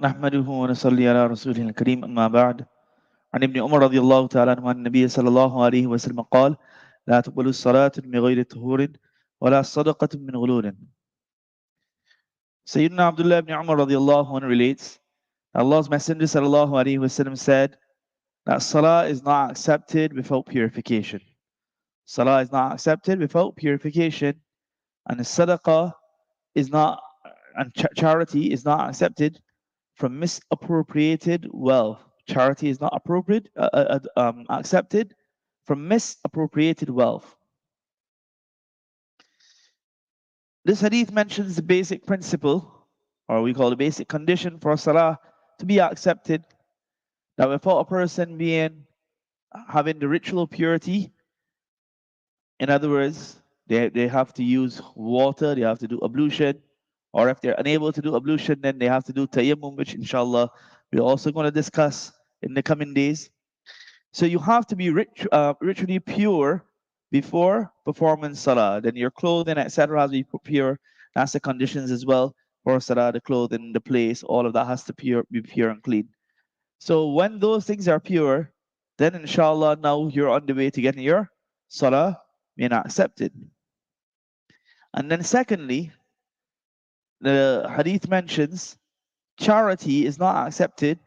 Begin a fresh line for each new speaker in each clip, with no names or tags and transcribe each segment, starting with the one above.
نحمده ونصلي على رسوله الكريم أما بعد عن ابن عمر رضي الله تعالى عنه عن النبي صلى الله عليه وسلم قال لا تقبل الصلاة بغير طهور ولا صدقة من غلول. Sayyidina Abdullah ibn Umar radiallahu anhu relates, Allah's Messenger sallallahu alaihi wasallam said that salah is not accepted without purification. Salah is not accepted without purification, and the sadaqah is not, and charity is not accepted from misappropriated wealth. Charity is not accepted from misappropriated wealth. This hadith mentions the basic principle, or we call the basic condition for salah to be accepted, that without a person having the ritual purity, in other words, they have to use water, they have to do ablution, or if they're unable to do ablution, then they have to do tayammum, which inshallah we're also going to discuss in the coming days. So you have to be ritually pure before performing salah. Then your clothing, etc., has to be pure. That's the conditions as well for salah, the clothing, the place, all of that has to be pure and clean. So when those things are pure, then inshallah now you're on the way to getting your salah being accepted. And then secondly, the hadith mentions charity is not accepted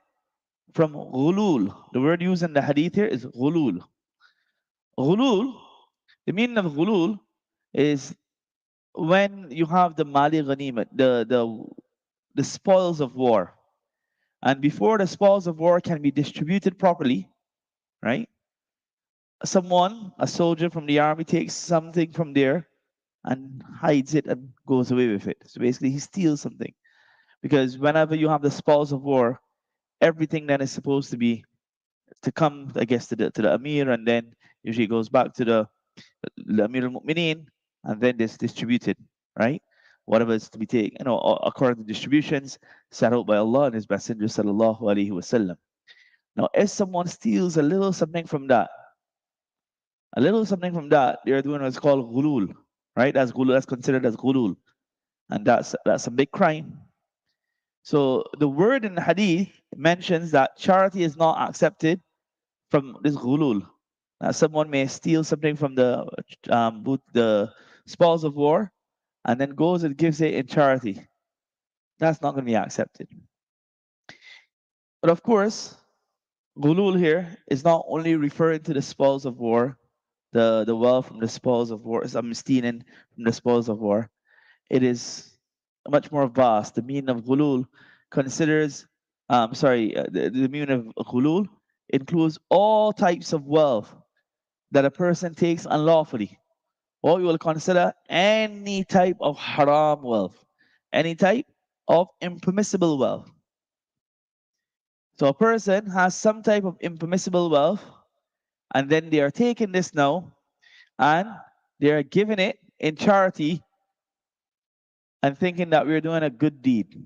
from ghulul. The word used in the hadith here is ghulul. Ghulul, the meaning of ghulul is when you have the mali ghanimat, the spoils of war. And before the spoils of war can be distributed properly, right? Someone, a soldier from the army, takes something from there and hides it and goes away with it. So basically, he steals something. Because whenever you have the spoils of war, everything that is supposed to come, I guess, to the Amir, and then usually goes back to the Amir al-Mu'mineen, and then it's distributed, right? Whatever is to be taken, according to distributions set out by Allah and His Messenger sallallahu alaihi wasallam. Now, if someone steals a little something from that, they're doing what's called ghulul, right? That's ghulul. That's considered as ghulul, and that's a big crime. So the word in the hadith mentions that charity is not accepted from this ghulul. Now, someone may steal something from the spoils of war, and then goes and gives it in charity. That's not going to be accepted. But of course, ghulul here is not only referring to the spoils of war, the wealth from the spoils of war, I'm stealing from the spoils of war. It is much more vast. The meaning of ghulul considers, the meaning of ghulul includes all types of wealth that a person takes unlawfully. Or you will consider any type of haram wealth, any type of impermissible wealth. So a person has some type of impermissible wealth, and then they are taking this now, and they are giving it in charity and thinking that we're doing a good deed.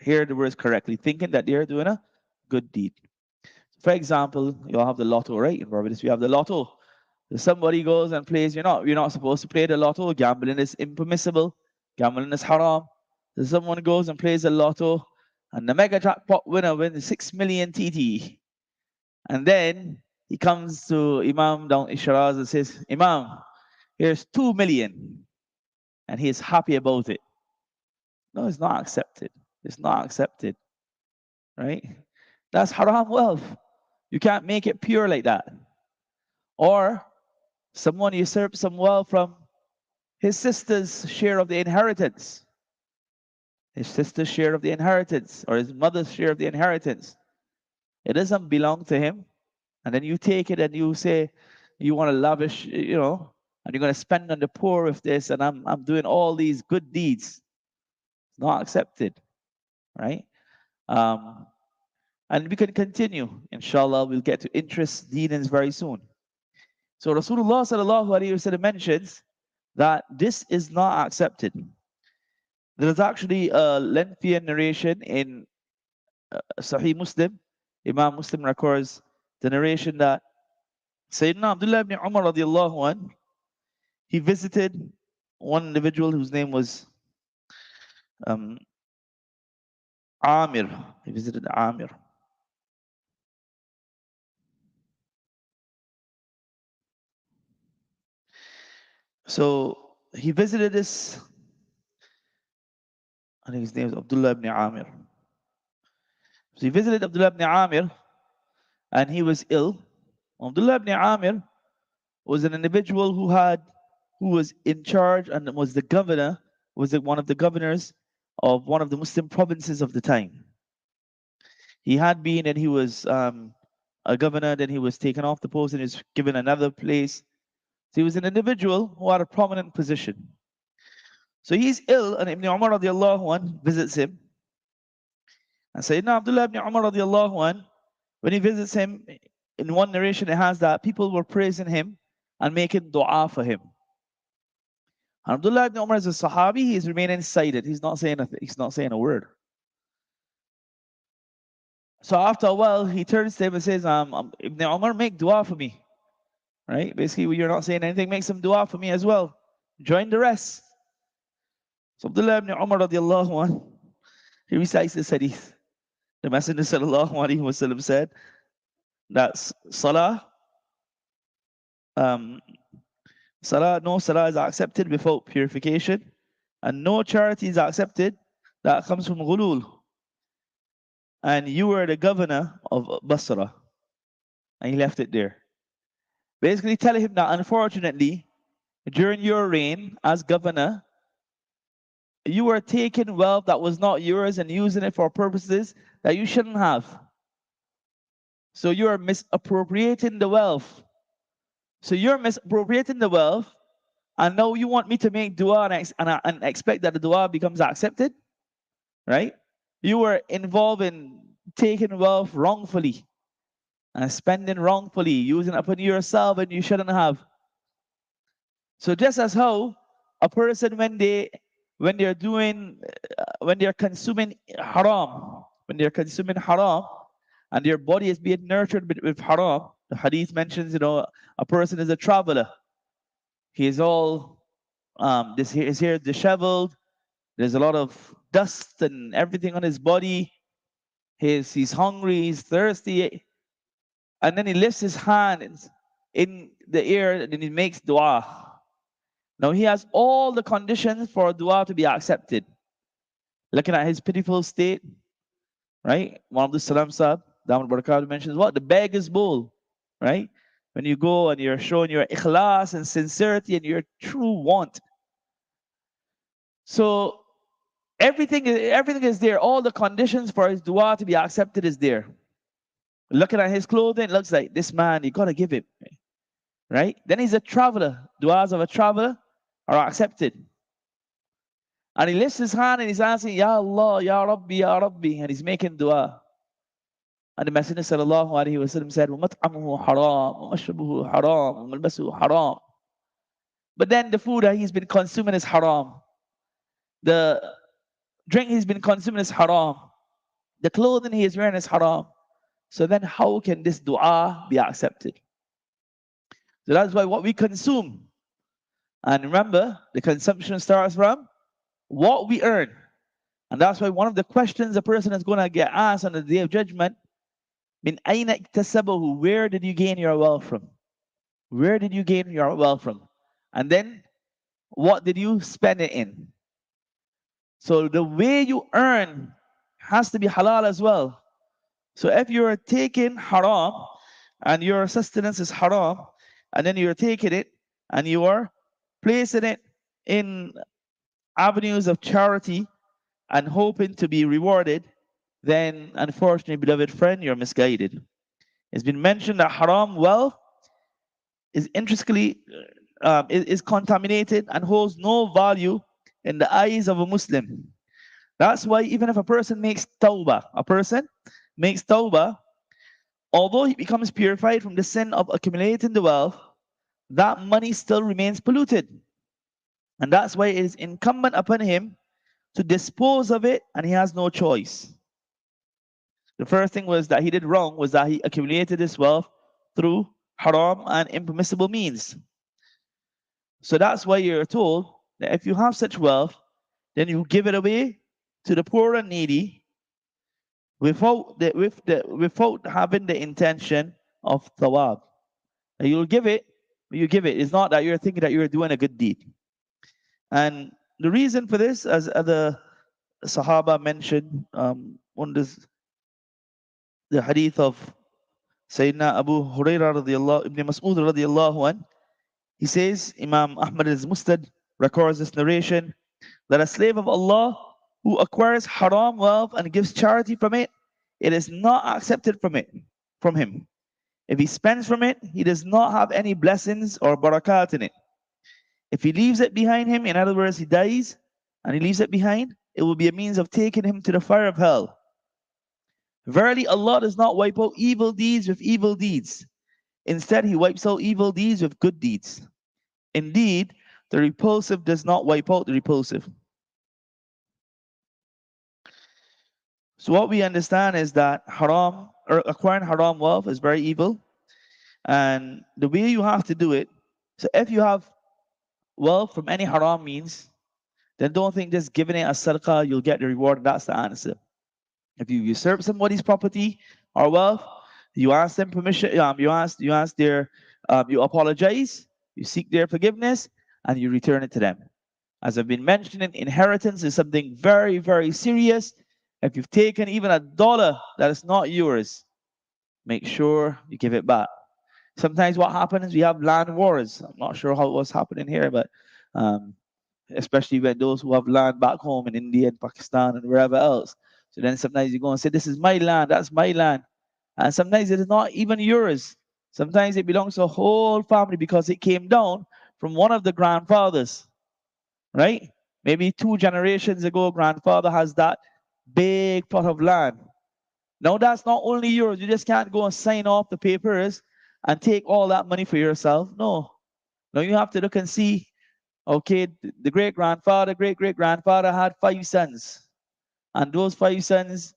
Hear the words correctly, thinking that they're doing a good deed. For example, you'll have the lotto, right? In Barbados, we have the lotto. If somebody goes and plays, you're not supposed to play the lotto. Gambling is impermissible. Gambling is haram. If someone goes and plays the lotto, and the mega jackpot winner wins 6 million TT, and then he comes to Imam down in Shiraz and says, Imam, here's 2 million. And he is happy about it. No, it's not accepted. It's not accepted. Right? That's haram wealth. You can't make it pure like that. Or someone usurps some wealth from his sister's share of the inheritance. His sister's share of the inheritance, or his mother's share of the inheritance. It doesn't belong to him. And then you take it and you say you want to lavish, and you're going to spend on the poor with this, and I'm doing all these good deeds. It's not accepted, right? And we can continue. Inshallah, we'll get to interest dealings very soon. So Rasulullah sallallahu alaihi wasallam mentions that this is not accepted. There is actually a lengthier narration in Sahih Muslim. Imam Muslim records the narration that Sayyidina Abdullah ibn Umar radiallahu anh, he visited one individual whose name was Amir. He visited Amir. So he visited this, I think his name is Abdullah ibn Amir. So he visited Abdullah ibn Amir and he was ill. Abdullah ibn Amir was an individual who was in charge and was the governor, one of the governors of one of the Muslim provinces of the time. He had been and he was a governor, then he was taken off the post and he was given another place. So he was an individual who had a prominent position. So he's ill and Ibn Umar radiallahu anh visits him. And Sayyidina Abdullah ibn Umar radiallahu anh, when he visits him, in one narration it has that people were praising him and making dua for him. And Abdullah ibn Umar is a Sahabi, he's remaining silent. He's not saying a word. So after a while, he turns to him and says, Ibn Umar, make dua for me. Right? Basically, when you're not saying anything, make some dua for me as well. Join the rest. So Abdullah ibn Umar radiallahu anh, he recites this hadith. The Messenger sallallahu alaihi wasallam said that salah, no salah is accepted without purification, and no charity is accepted that comes from ghulul. And you were the governor of Basra. And he left it there. Basically telling him that unfortunately, during your reign as governor, you were taking wealth that was not yours and using it for purposes that you shouldn't have. So you are misappropriating the wealth. So you're misappropriating the wealth, and now you want me to make dua and expect that the dua becomes accepted, right? You were involved in taking wealth wrongfully and spending wrongfully, using it upon yourself and you shouldn't have. So just as how a person when they're consuming haram, and their body is being nurtured with haram, the hadith mentions, a person is a traveler. He is all his hair disheveled. There's a lot of dust and everything on his body. He's hungry, he's thirsty. And then he lifts his hand in the air and then he makes dua. Now he has all the conditions for dua to be accepted. Looking at his pitiful state, right? One of the Salam Sahib, Damar Barakatuh mentions what? The beggar's bowl, right? When you go and you're showing your ikhlas and sincerity and your true want. So everything is there. All the conditions for his dua to be accepted is there. Looking at his clothing, it looks like this man, you gotta give him, right? Then he's a traveler. Duas of a traveler are accepted. And he lifts his hand and he's asking, Ya Allah, Ya Rabbi, Ya Rabbi, and he's making dua. And the Messenger sallallahu alaihi wasallam said, وَمَطْعَمُهُ حَرَامٌ وَمَشْرَبُهُ حَرَامٌ وَمَلْبَسُهُ حَرَامٌ. But then the food that he's been consuming is haram. The drink he's been consuming is haram. The clothing he is wearing is haram. So then how can this dua be accepted? So that's why what we consume. And remember, the consumption starts from what we earn. And that's why one of the questions a person is going to get asked on the Day of Judgment, min ayna iktasabahu, where did you gain your wealth from? Where did you gain your wealth from? And then, what did you spend it in? So the way you earn has to be halal as well. So if you're taking haram and your sustenance is haram, and then you're taking it and you are placing it in avenues of charity and hoping to be rewarded, then unfortunately, beloved friend, you're misguided. It's been mentioned that haram wealth is intrinsically is contaminated and holds no value in the eyes of a Muslim. That's why even if a person makes tawbah, although he becomes purified from the sin of accumulating the wealth, that money still remains polluted. And that's why it is incumbent upon him to dispose of it, and he has no choice. The first thing was that he did wrong was that he accumulated this wealth through haram and impermissible means. So that's why you're told that if you have such wealth, then you give it away to the poor and needy, without having the intention of thawab. You'll give it, you give it. It's not that you're thinking that you're doing a good deed. And the reason for this, as the Sahaba mentioned, one of the hadith of Sayyidina Abu Hurairah radiallahu Ibn Mas'ud radiallahu an, he says, Imam Ahmad al-Mustad records this narration, that a slave of Allah who acquires haram wealth and gives charity from it, it is not accepted from him. If he spends from it, he does not have any blessings or barakat in it. If he leaves it behind him, in other words, he dies and he leaves it behind, it will be a means of taking him to the fire of hell. Verily, Allah does not wipe out evil deeds with evil deeds. Instead, He wipes out evil deeds with good deeds. Indeed, the repulsive does not wipe out the repulsive. So what we understand is that haram, or acquiring haram wealth, is very evil. And the way you have to do it, so if you have wealth from any haram means, then don't think just giving it as sadaqah, you'll get the reward. That's the answer. If you usurp somebody's property or wealth, you ask them permission, you apologize, you seek their forgiveness, and you return it to them. As I've been mentioning, inheritance is something very, very serious. If you've taken even $1 that is not yours, make sure you give it back. Sometimes what happens, we have land wars. I'm not sure how it was happening here, but especially when those who have land back home in India and Pakistan and wherever else. So then sometimes you go and say, this is my land, that's my land. And sometimes it is not even yours. Sometimes it belongs to a whole family because it came down from one of the grandfathers, right? Maybe 2 generations ago, grandfather has that big plot of land. Now that's not only yours. You just can't go and sign off the papers and take all that money for yourself. No. Now you have to look and see, okay, the great-grandfather had 5 sons. And those 5 sons,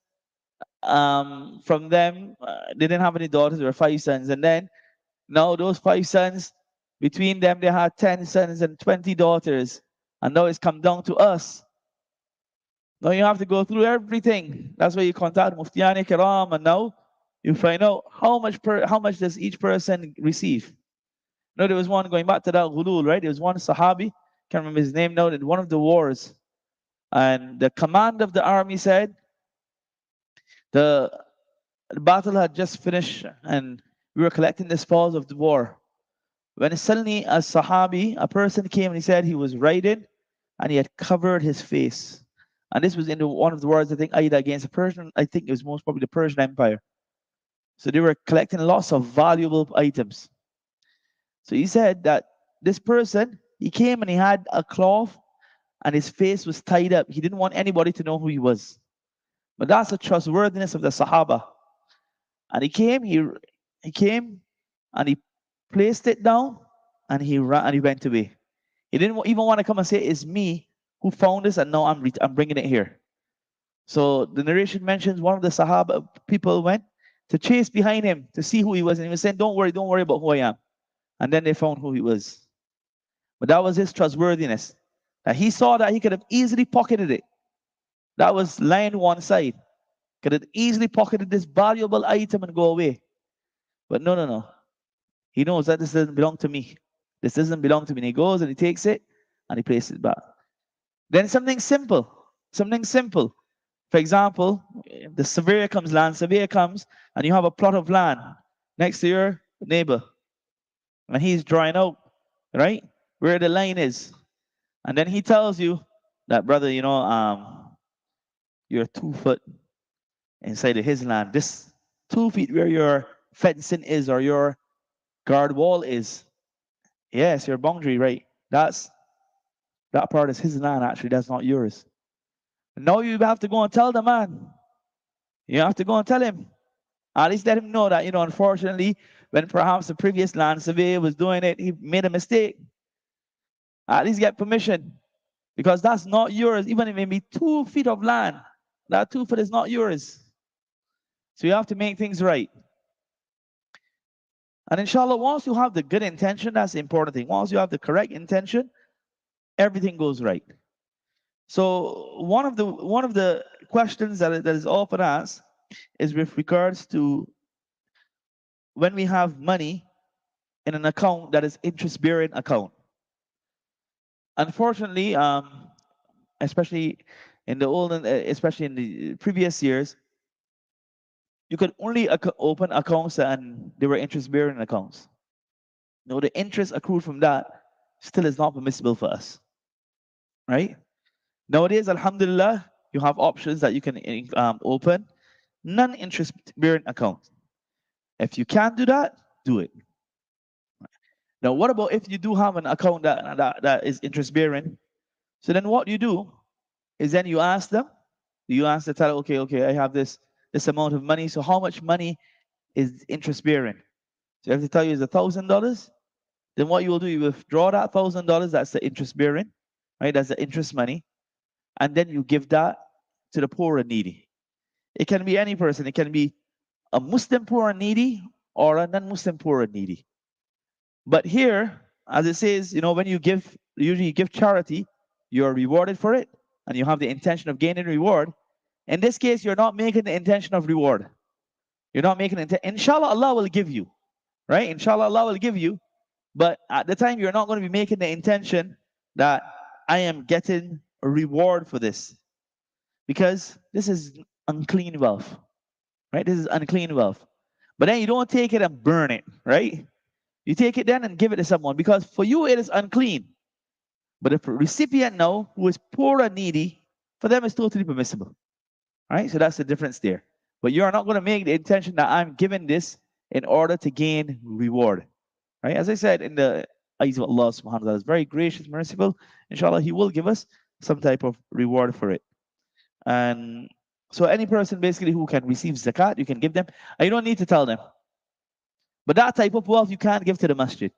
from them, they didn't have any daughters. There were 5 sons. And then, now those 5 sons, between them, they had 10 sons and 20 daughters. And now it's come down to us. Now you have to go through everything. That's why you contact Muftiyani Kiram, and now you find out how much does each person receive. No, there was one, going back to that ghulul, right? There was one Sahabi, can't remember his name now, in one of the wars. And the command of the army said, the battle had just finished and we were collecting the spoils of the war. When suddenly a Sahabi, a person came and he said he was riding and he had covered his face. And this was in one of the wars, I think, either against a Persian, I think it was most probably the Persian Empire. So they were collecting lots of valuable items. So he said that this person, he came and he had a cloth and his face was tied up. He didn't want anybody to know who he was. But that's the trustworthiness of the Sahaba. And he came and he placed it down and he ran and he went away. He didn't even want to come and say, it's me who found this and now I'm bringing it here. So the narration mentions one of the Sahaba people went to chase behind him to see who he was. And he was saying, don't worry about who I am. And then they found who he was. But that was his trustworthiness. That he saw that he could have easily pocketed it. That was lying one side. Could have easily pocketed this valuable item and go away. But no. He knows that this doesn't belong to me. This doesn't belong to me. And he goes and he takes it and he places it back. Then something simple. For example, the land surveyor comes and you have a plot of land next to your neighbor. And he's drawing out, right, where the line is. And then he tells you that, brother, you're 2 foot inside of his land. This 2 feet where your fencing is or your guard wall is. Yes, your boundary, right? That part is his land, actually. That's not yours. Now you have to go and tell the man. You have to go and tell him. At least let him know that, unfortunately, when perhaps the previous land surveyor was doing it, he made a mistake. At least get permission. Because that's not yours. Even if it may be 2 feet of land, that 2 foot is not yours. So you have to make things right. And inshallah, once you have the good intention, that's the important thing. Once you have the correct intention, everything goes right. So one of the questions that is often asked is with regards to when we have money in an account that is interest-bearing account. Unfortunately, especially in the especially in the previous years, you could only open accounts and they were interest-bearing accounts. No, the interest accrued from that still is not permissible for us, right? Nowadays, Alhamdulillah, you have options that you can open non-interest-bearing accounts. If you can't do that, do it. Now, what about if you do have an account that is interest-bearing? So then what you do is then you ask them, you ask the teller, okay, I have this amount of money. So how much money is interest-bearing? So if they tell you is $1,000, then what you will do, you withdraw that $1,000, that's the interest-bearing, right? That's the interest money. And then you give that to the poor and needy. It can be any person. It can be a Muslim poor and needy or a non-Muslim poor and needy. But here, as it says, when you usually give charity, you're rewarded for it, and you have the intention of gaining reward. In this case, you're not making the intention of reward. You're not making it. Inshallah, Allah will give you, right? Inshallah, Allah will give you. But at the time, you're not going to be making the intention that I am getting a reward for this, because this is unclean wealth, right? This is unclean wealth. But then you don't take it and burn it, right? You take it then and give it to someone, because for you it is unclean. But if a recipient now who is poor and needy, for them it's totally permissible, right? So that's the difference there. But you are not going to make the intention that I'm giving this in order to gain reward, right? As I said, in the eyes of Allah subhanahu wa ta'ala is very gracious, merciful. Inshallah, He will give us some type of reward for it. And so any person basically who can receive zakat, you can give them, and you don't need to tell them. But that type of wealth you can't give to the masjid.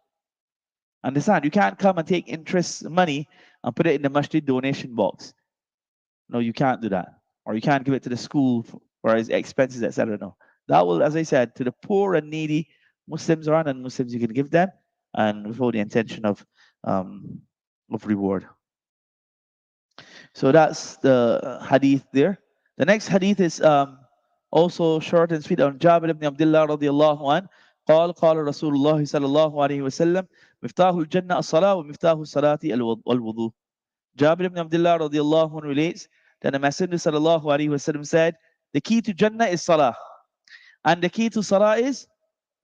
Understand? You can't come and take interest money and put it in the masjid donation box. No, you can't do that. Or you can't give it to the school for its expenses, etc. No. That will, as I said, to the poor and needy, Muslims or non-Muslims, you can give them, and without the intention of reward. So that's the hadith there. The next hadith is also short and sweet on Jabir ibn Abdullah radiallahu anhu. قال رسول الله صلى الله عليه وسلم مفتاح الجنة الصلاة ومفتاح الصلاة الوضوء. Jabir ibn Abdullah radiallahu anhu relates that the Messenger sallallahu alaihi wasallam said, the key to Jannah is salah, and the key to salah is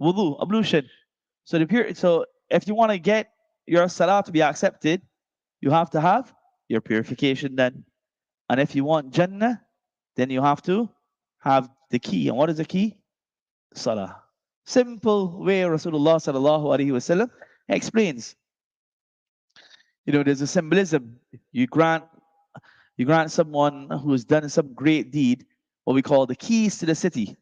wudu, ablution. So if you want to get your salah to be accepted, you have to have your purification done. And if you want Jannah, then you have to have the key. And what is the key? Salah. Simple way Rasulullah sallallahu alaihi wasallam explains. There's a symbolism. You grant someone who has done some great deed what we call the keys to the city.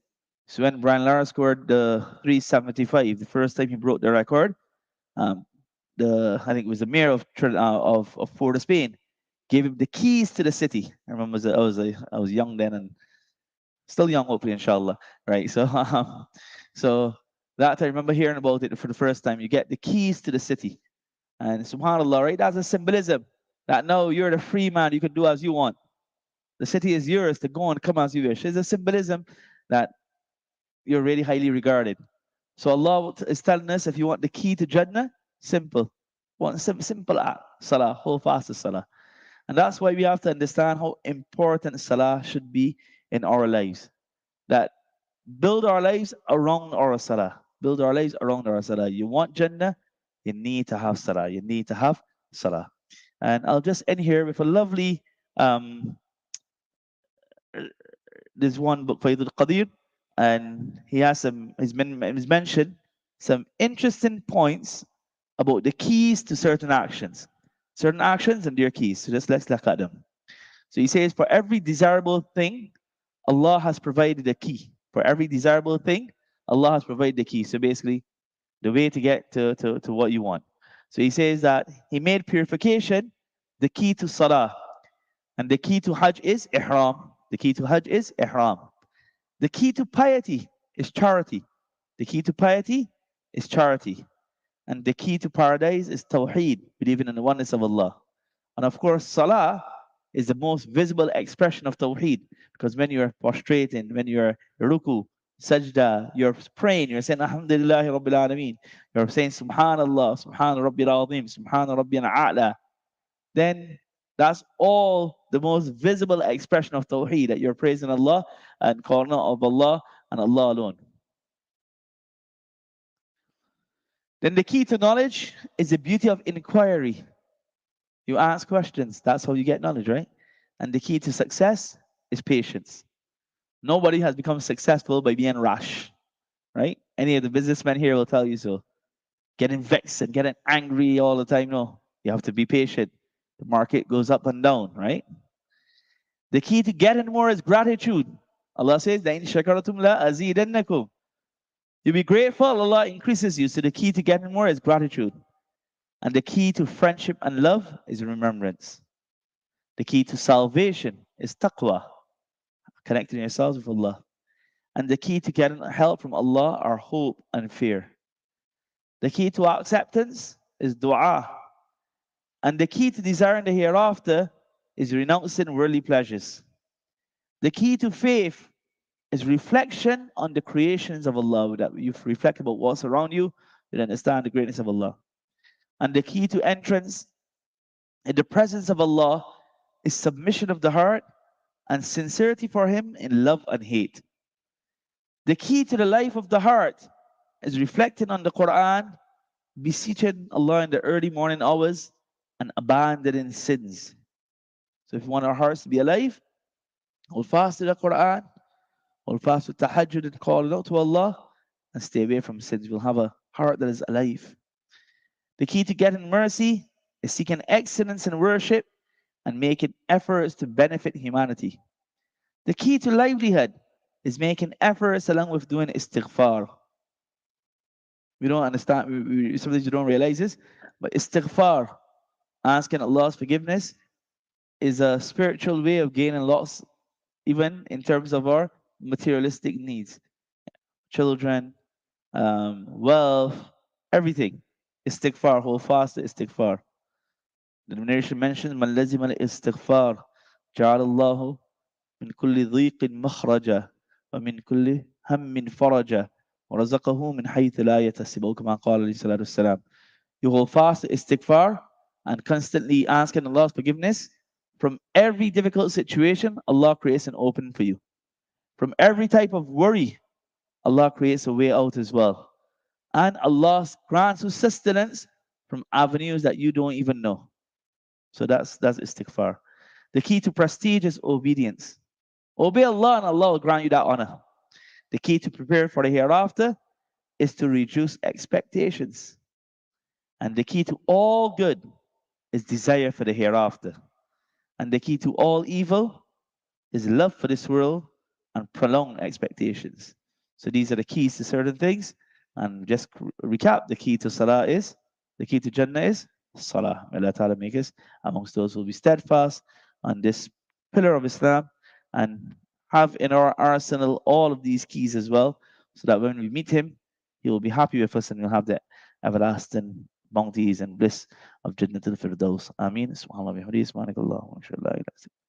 So when Brian Lara scored the 375, the first time he broke the record, I think it was the mayor of Port of Spain gave him the keys to the city. I remember I was young then and still young, hopefully, inshallah. Right. So that I remember hearing about it for the first time. You get the keys to the city. And subhanAllah, right? That's a symbolism that now you're the free man, you can do as you want. The city is yours to go and come as you wish. It's a symbolism that you're really highly regarded. So Allah is telling us, if you want the key to Jannah, simple. Simple act, salah, hold fast to salah. And that's why we have to understand how important salah should be in our lives. That build our lives around our salah. Build our lives around our salah. You want Jannah, you need to have salah. You need to have salah. And I'll just end here with a lovely, there's one book, Faidul Qadir, and he's mentioned some interesting points about the keys to certain actions and their keys. So let's look at them. So he says, for every desirable thing, Allah has provided a key. For every desirable thing, Allah has provided the key. So basically, the way to get to what you want. So he says that He made purification the key to salah. And the key to Hajj is ihram. The key to Hajj is ihram. The key to piety is charity. The key to piety is charity. And the key to paradise is tawheed, believing in the oneness of Allah. And of course, salah is the most visible expression of Tawheed. Because when you're prostrating, when you're ruku, sajda, you're praying, you're saying Alhamdulillah Rabbil Alameen, you're saying Subhanallah, Subhan Rabbil Azim, Subhan Rabbil A'la, then that's all the most visible expression of Tawheed, that you're praising Allah and calling out of Allah and Allah alone. Then the key to knowledge is the beauty of inquiry. You ask questions, that's how you get knowledge, right? And the key to success is patience. Nobody has become successful by being rash, right? Any of the businessmen here will tell you so. Getting vexed and getting angry all the time. No, you have to be patient. The market goes up and down, right? The key to getting more is gratitude. Allah says, لَإِن شَكَرَتُمْ لَأَزِيدَنَّكُمْ. You be grateful, Allah increases you. So the key to getting more is gratitude. And the key to friendship and love is remembrance. The key to salvation is taqwa, connecting yourselves with Allah. And the key to getting help from Allah are hope and fear. The key to acceptance is dua. And the key to desiring the hereafter is renouncing worldly pleasures. The key to faith is reflection on the creations of Allah. That you reflect about what's around you, you understand the greatness of Allah. And the key to entrance in the presence of Allah is submission of the heart and sincerity for Him in love and hate. The key to the life of the heart is reflecting on the Quran, beseeching Allah in the early morning hours, and abandoning sins. So if you want our hearts to be alive, hold fast to the Quran, hold fast to tahajjud and call out to Allah, and stay away from sins. We'll have a heart that is alive. The key to getting mercy is seeking excellence in worship and making efforts to benefit humanity. The key to livelihood is making efforts along with doing istighfar. We don't understand, sometimes you don't realize this, but istighfar, asking Allah's forgiveness, is a spiritual way of gaining lots, even in terms of our materialistic needs. Children, wealth, everything. Istighfar, hold fast to istighfar. The narration mentions, من لزم الاستغفار جعل الله من كل ضيق مخرجا ومن كل هم فرجا ورزقه من حيث لا يحتسب كما قال عليه الصلاة والسلام. You hold fast to istighfar and constantly asking Allah's forgiveness. From every difficult situation, Allah creates an opening for you. From every type of worry, Allah creates a way out as well. And Allah grants you sustenance from avenues that you don't even know. So that's istighfar. The key to prestige is obedience. Obey Allah and Allah will grant you that honor. The key to prepare for the hereafter is to reduce expectations. And the key to all good is desire for the hereafter. And the key to all evil is love for this world and prolonged expectations. So these are the keys to certain things. And just recap, the key to salah is, the key to Jannah is salah. May Allah Ta'ala make us amongst those who will be steadfast on this pillar of Islam and have in our arsenal all of these keys as well, so that when we meet Him, He will be happy with us and we'll have the everlasting bounties and bliss of Jannatul Firdaus. Ameen. Subhanallah wa bihamdihi. Subhanakallah wa